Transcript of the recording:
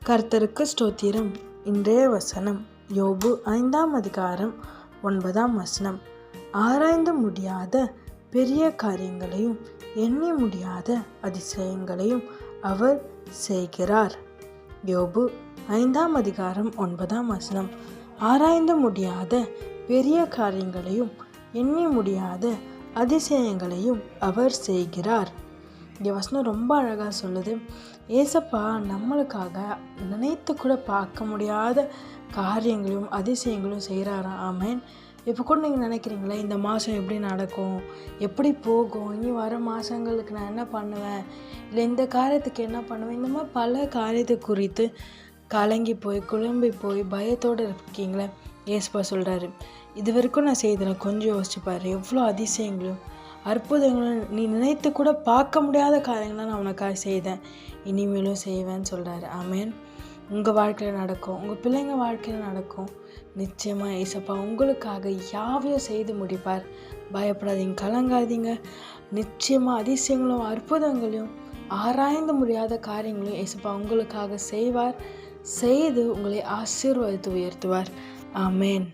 கர்த்தருக்கு ஸ்தோத்திரம். இன்றைய வசனம் யோபு 5ஆம் அதிகாரம் 9ஆம் வசனம். ஆராய்ந்து முடியாத பெரிய காரியங்களையும் எண்ணி முடியாத அதிசயங்களையும் அவர் செய்கிறார். யோபு 5ஆம் அதிகாரம் 9ஆம் வசனம். ஆராய்ந்து முடியாத பெரிய காரியங்களையும் எண்ணி முடியாத அதிசயங்களையும் அவர் செய்கிறார். இந்த வசனம் ரொம்ப அழகாக சொல்லுது. ஏசப்பா நம்மளுக்காக நினைத்து கூட பார்க்க முடியாத காரியங்களையும் அதிசயங்களும் செய்கிறாராம். ஆமேன். இப்போ கூட நீங்கள் நினைக்கிறீங்களே, இந்த மாதம் எப்படி நடக்கும், எப்படி போகும், இனி வர மாதங்களுக்கு நான் என்ன பண்ணுவேன், இல்லை இந்த காரியத்துக்கு என்ன பண்ணுவேன், இந்த மாதிரி பல காரியத்தை குறித்து கலங்கி போய் குழம்பி போய் பயத்தோடு இருக்கீங்களே. ஏசப்பா சொல்கிறாரு, இது வரைக்கும் நான் செய்தேன், கொஞ்சம் யோசிச்சுப்பாரு, எவ்வளோ அதிசயங்களும் அற்புதங்களும் நீ நினைத்து கூட பார்க்க முடியாத காரியங்களாம் நான் உனக்காக செய்தேன், இனிமேலும் செய்வேன்னு சொல்கிறாரு. ஆமேன். உங்கள் வாழ்க்கையில் நடக்கும், உங்கள் பிள்ளைங்க வாழ்க்கையில் நடக்கும். நிச்சயமாக ஏசப்பா உங்களுக்காக யாவையும் செய்து முடிப்பார். பயப்படாதீங்க, கலங்காதீங்க. நிச்சயமாக அதிசயங்களும் அற்புதங்களையும் ஆராய்ந்து முடியாத காரியங்களையும் ஏசப்பா உங்களுக்காக செய்வார். செய்து உங்களை ஆசீர்வதித்து உயர்த்துவார். ஆமேன்.